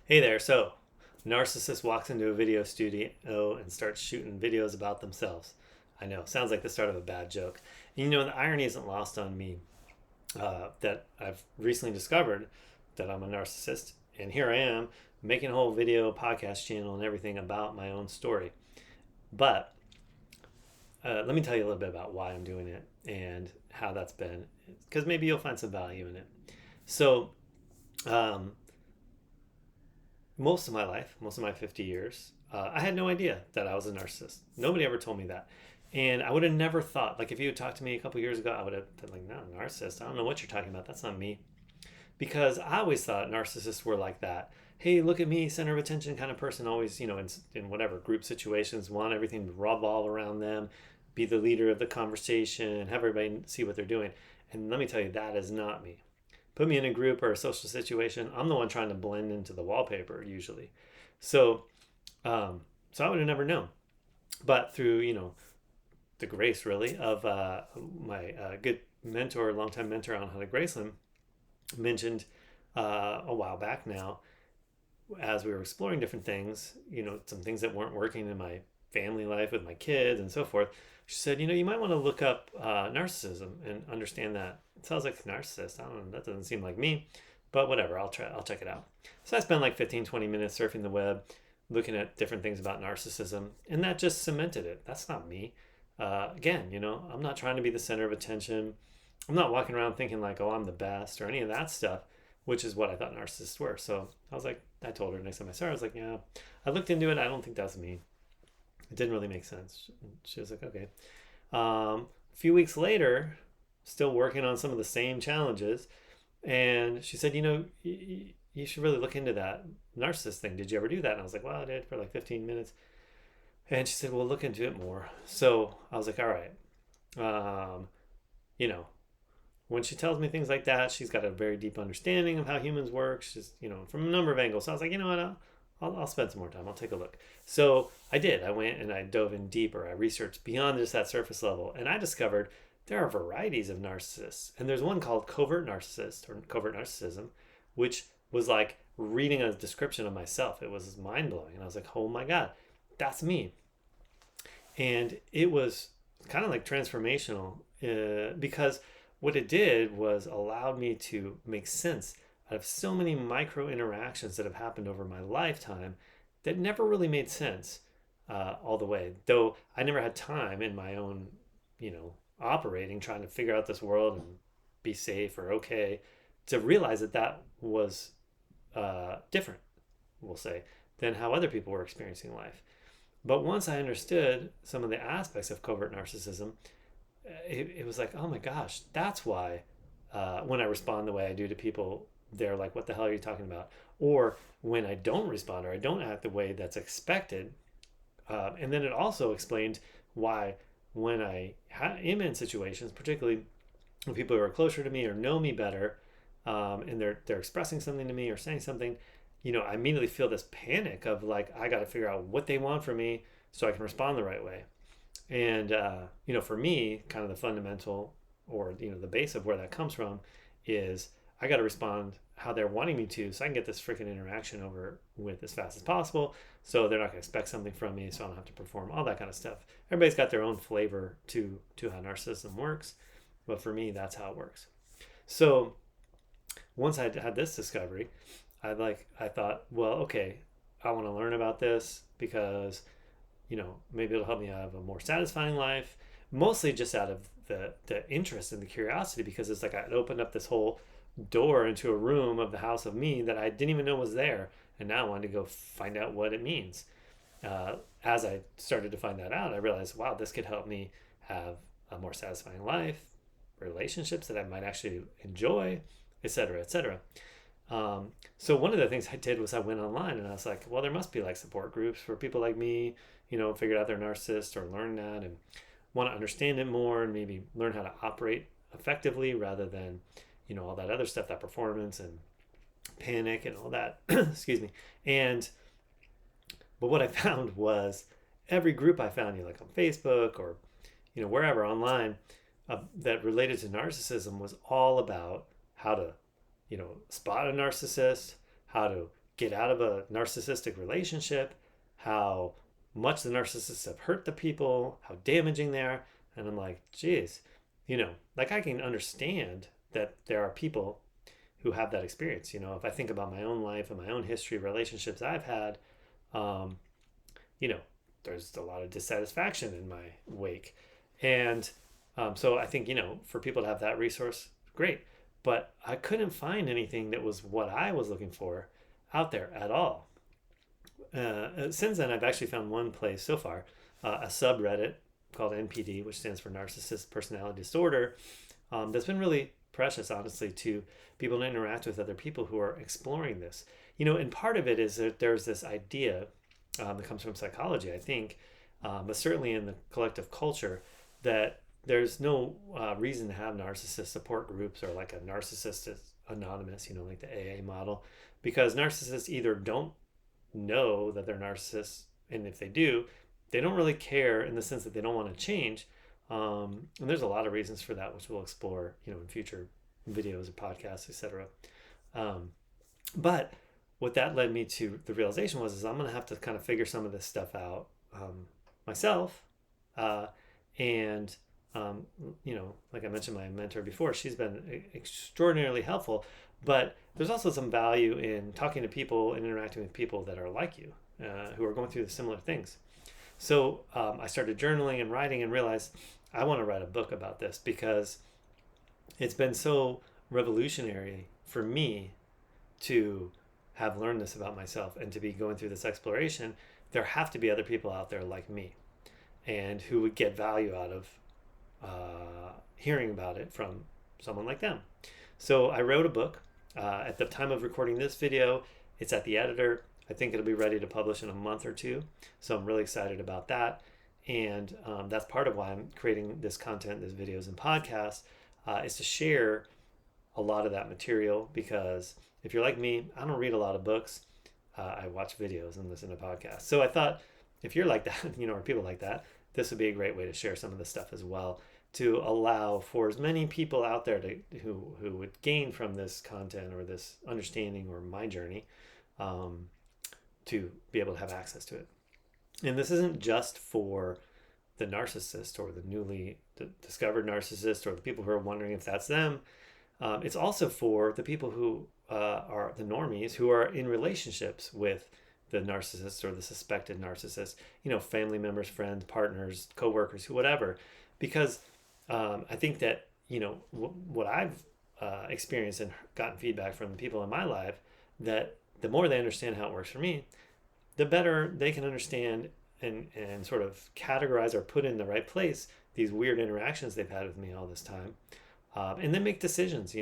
Hey there. So, narcissist walks into a video studio and starts shooting videos about themselves. I know, sounds like the start of a bad joke. And the irony isn't lost on me that I've recently discovered that I'm a narcissist. And here I am making a whole video, podcast channel, and everything about my own story. But let me tell you a little bit about why I'm doing it and how that's been, because maybe you'll find some value in it. So, um, most of my life, most of my 50 years, I had no idea that I was a narcissist. Nobody ever told me that. And I would have never thought, like, if you had talked to me a couple years ago, I would have been like, no, narcissist, I don't know what you're talking about. That's not me. Because I always thought narcissists were like that. Hey, look at me, center of attention kind of person, always, in whatever group situations, want everything to revolve around them, be the leader of the conversation, have everybody see what they're doing. And let me tell you, that is not me. Put me in a group or a social situation, I'm the one trying to blend into the wallpaper usually. So, so I would have never known. But through the grace really of my good mentor, longtime mentor on how to Graceland, mentioned a while back now, as we were exploring different things, some things that weren't working in my family life with my kids and so forth. She said, you might want to look up narcissism and understand that. It sounds like narcissist. I don't know. That doesn't seem like me, but whatever. I'll try. I'll check it out. So I spent like 15, 20 minutes surfing the web, looking at different things about narcissism, and that just cemented it. That's not me. Again, I'm not trying to be the center of attention. I'm not walking around thinking like, oh, I'm the best or any of that stuff, which is what I thought narcissists were. So I was like, I told her next time I saw her, I was like, yeah, I looked into it. I don't think that's me. It didn't really make sense. She was like, okay. A few weeks later, still working on some of the same challenges. And she said, you should really look into that narcissist thing. Did you ever do that? And I was like, well, I did for like 15 minutes. And she said, well, look into it more. So I was like, all right. Um, you know, when she tells me things like that, she's got a very deep understanding of how humans work. She's, from a number of angles. So I was like, you know what? I'll spend some more time. I'll take a look. So I did. I went and I dove in deeper. I researched beyond just that surface level. And I discovered there are varieties of narcissists. And there's one called covert narcissist or covert narcissism, which was like reading a description of myself. It was mind blowing. And I was like, oh my God, that's me. And it was kind of like transformational because what it did was allowed me to make sense out of so many micro interactions that have happened over my lifetime that never really made sense all the way. Though I never had time in my own, operating, trying to figure out this world and be safe or okay, to realize that that was different, we'll say, than how other people were experiencing life. But once I understood some of the aspects of covert narcissism, it was like, oh my gosh, that's why when I respond the way I do to people, they're like, what the hell are you talking about? Or when I don't respond or I don't act the way that's expected. And then it also explained why when I am in situations, particularly when people who are closer to me or know me better, and they're expressing something to me or saying something, I immediately feel this panic of like, I got to figure out what they want from me so I can respond the right way. And, for me, kind of the fundamental or, the base of where that comes from is I got to respond how they're wanting me to so I can get this freaking interaction over with as fast as possible. So they're not going to expect something from me, so I don't have to perform all that kind of stuff. Everybody's got their own flavor to how narcissism works. But for me, that's how it works. So once I had this discovery, I thought, well, okay, I want to learn about this because, maybe it'll help me have a more satisfying life, mostly just out of the interest and the curiosity, because it's like I opened up this whole door into a room of the house of me that I didn't even know was there. And now I wanted to go find out what it means. As I started to find that out, I realized, wow, this could help me have a more satisfying life, relationships that I might actually enjoy, et cetera, et cetera. So one of the things I did was I went online and I was like, well, there must be like support groups for people like me, figured out they're narcissists or learn that and want to understand it more and maybe learn how to operate effectively rather than, all that other stuff, that performance and panic and all that. Excuse me. But what I found was every group I found, like on Facebook or, wherever online that related to narcissism was all about how to spot a narcissist, how to get out of a narcissistic relationship, how much the narcissists have hurt the people, how damaging they are. And I'm like, geez, like I can understand that there are people who have that experience. If I think about my own life and my own history, relationships I've had, um, there's a lot of dissatisfaction in my wake. And so I think, for people to have that resource, great. But I couldn't find anything that was what I was looking for out there at all. Since then, I've actually found one place so far, a subreddit called NPD, which stands for Narcissist Personality Disorder, that's been really precious, honestly, to people to interact with other people who are exploring this. And part of it is that there's this idea that comes from psychology, I think, but certainly in the collective culture, that there's no reason to have narcissist support groups or like a narcissist anonymous, like the AA model, because narcissists either don't know that they're narcissists, and if they do, they don't really care in the sense that they don't want to change. And there's a lot of reasons for that, which we'll explore, in future videos or podcasts, etc. But what that led me to the realization is I'm going to have to kind of figure some of this stuff out myself. And like I mentioned, my mentor before, she's been extraordinarily helpful, but there's also some value in talking to people and interacting with people that are like you, who are going through the similar things. So I started journaling and writing and realized I want to write a book about this because it's been so revolutionary for me to have learned this about myself and to be going through this exploration. There have to be other people out there like me and who would get value out of hearing about it from someone like them. So I wrote a book. At the time of recording this video, it's at the editor. I think it'll be ready to publish in a month or two. So I'm really excited about that. And that's part of why I'm creating this content, these videos and podcasts, is to share a lot of that material, because if you're like me, I don't read a lot of books. I watch videos and listen to podcasts. So I thought if you're like that, or people like that, this would be a great way to share some of this stuff as well, to allow for as many people out there who would gain from this content or this understanding or my journey, to be able to have access to it. And this isn't just for the narcissist or the newly discovered narcissist or the people who are wondering if that's them. It's also for the people who are the normies who are in relationships with the narcissist or the suspected narcissist, family members, friends, partners, coworkers, whatever. Because I think that, what I've experienced and gotten feedback from the people in my life, that the more they understand how it works for me, the better they can understand and sort of categorize or put in the right place these weird interactions they've had with me all this time. And then make decisions,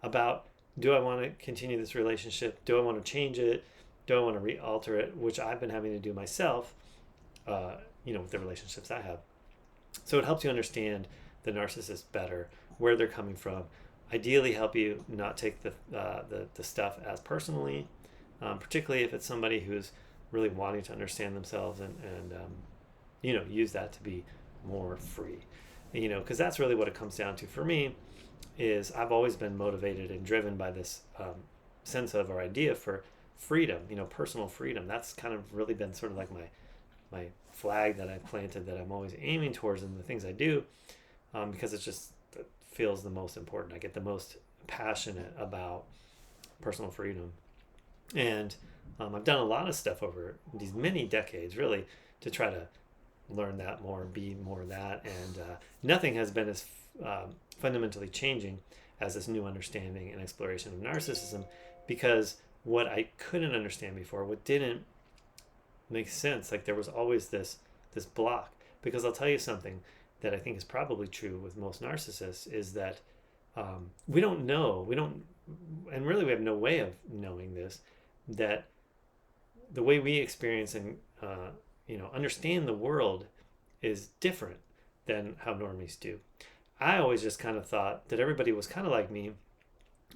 about, do I want to continue this relationship? Do I want to change it? Do I want to re-alter it? Which I've been having to do myself, with the relationships I have. So it helps you understand the narcissist better, where they're coming from. Ideally help you not take the stuff as personally, particularly if it's somebody who's really wanting to understand themselves and use that to be more free. Because that's really what it comes down to for me, is I've always been motivated and driven by this sense of, or idea for freedom, personal freedom. That's kind of really been sort of like my flag that I've planted, that I'm always aiming towards in the things I do, because it feels the most important. I get the most passionate about personal freedom. And I've done a lot of stuff over these many decades, really, to try to learn that more and be more of that. And nothing has been as fundamentally changing as this new understanding and exploration of narcissism, because what I couldn't understand before, what didn't make sense, like there was always this block. Because I'll tell you something that I think is probably true with most narcissists, is that we don't know, and really we have no way of knowing this, that the way we experience and understand the world is different than how normies do. I always just kind of thought that everybody was kind of like me,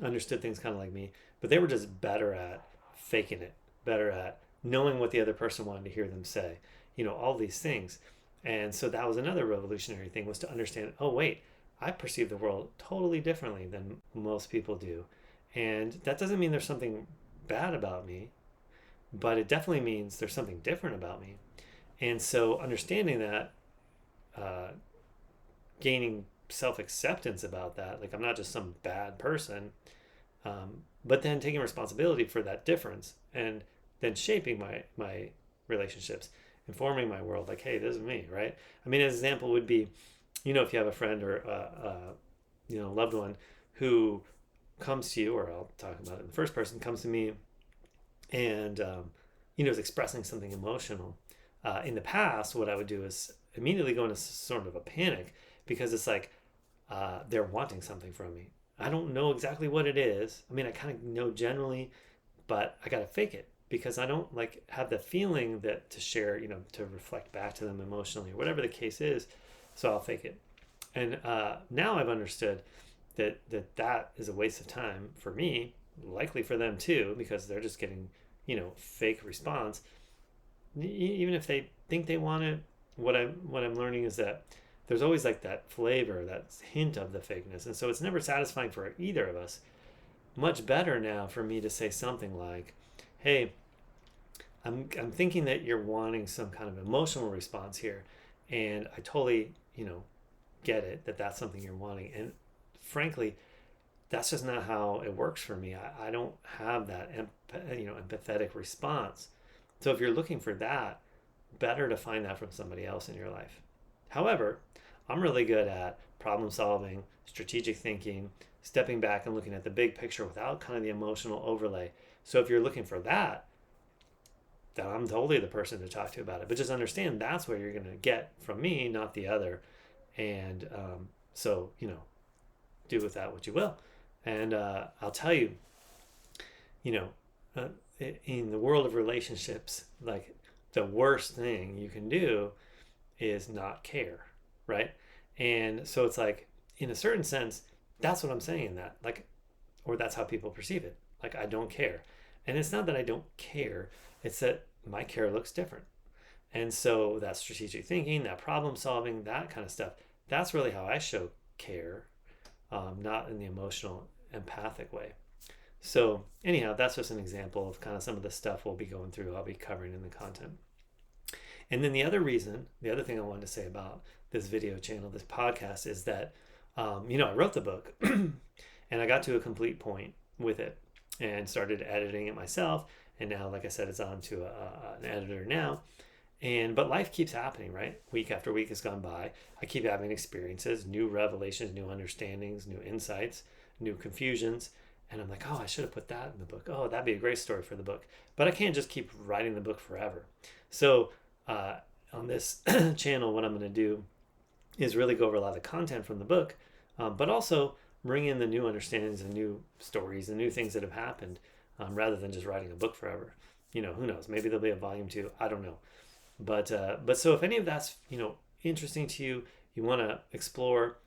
understood things kind of like me, but they were just better at faking it, better at knowing what the other person wanted to hear them say, all these things. And so that was another revolutionary thing, was to understand, oh wait, I perceive the world totally differently than most people do. And that doesn't mean there's something bad about me. but it definitely means there's something different about me. And so understanding that, gaining self-acceptance about that, like I'm not just some bad person, but then taking responsibility for that difference and then shaping my relationships, informing my world, like, hey, this is me, right? I mean, an example would be, if you have a friend or loved one who comes to you, or I'll talk about it in the first person, comes to me and is expressing something emotional. In the past, what I would do is immediately go into sort of a panic, because it's like they're wanting something from me. I don't know exactly what it is. I mean, I kind of know generally, but I got to fake it, because I don't like have the feeling that to share, to reflect back to them emotionally or whatever the case is. So I'll fake it. And now I've understood that is a waste of time for me, likely for them too, because they're just getting, fake response. Even if they think they want it, what I'm learning is that there's always like that flavor, that hint of the fakeness. And so it's never satisfying for either of us. Much better now for me to say something like, hey, I'm thinking that you're wanting some kind of emotional response here. And I totally, get it, that's something you're wanting. And frankly, that's just not how it works for me. I don't have that empathetic response. So if you're looking for that, better to find that from somebody else in your life. However, I'm really good at problem solving, strategic thinking, stepping back and looking at the big picture without kind of the emotional overlay. So if you're looking for that, then I'm totally the person to talk to about it. But just understand that's what you're going to get from me, not the other. And so, do with that what you will. And I'll tell you, in the world of relationships, like the worst thing you can do is not care, right? And so it's like, in a certain sense, that's what I'm saying in that, like, or that's how people perceive it. Like, I don't care. And it's not that I don't care, it's that my care looks different. And so that strategic thinking, that problem solving, that kind of stuff, that's really how I show care, not in the emotional, empathic way. So anyhow, that's just an example of kind of some of the stuff we'll be going through, I'll be covering in the content. And then the other thing I wanted to say about this video channel, this podcast, is that, I wrote the book and I got to a complete point with it and started editing it myself. And now, like I said, it's on to an editor now. But life keeps happening, right? Week after week has gone by. I keep having experiences, new revelations, new understandings, new insights, new confusions. And I'm like, oh, I should have put that in the book. Oh, that'd be a great story for the book. But I can't just keep writing the book forever. So on this channel, what I'm going to do is really go over a lot of the content from the book, but also bring in the new understandings and new stories and new things that have happened, rather than just writing a book forever. Who knows? Maybe there'll be a volume 2. I don't know. But so if any of that's, interesting to you, you want to explore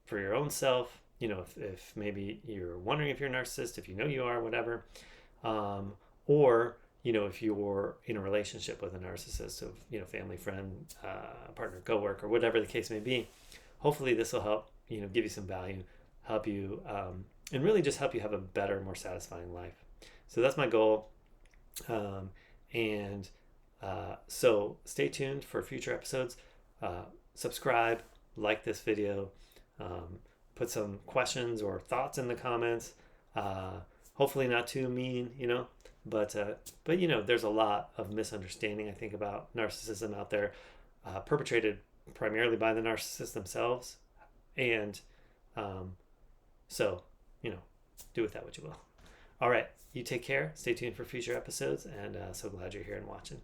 for your own self, if maybe you're wondering if you're a narcissist, if you are, whatever, or, if you're in a relationship with a narcissist, of, family, friend, partner, coworker, whatever the case may be, hopefully this will help, give you some value, help you, and really just help you have a better, more satisfying life. So that's my goal. So stay tuned for future episodes. Subscribe, like this video, put some questions or thoughts in the comments. Hopefully not too mean, but there's a lot of misunderstanding, I think, about narcissism out there, perpetrated primarily by the narcissists themselves. And so, do with that what you will. All right, you take care. Stay tuned for future episodes, and so glad you're here and watching.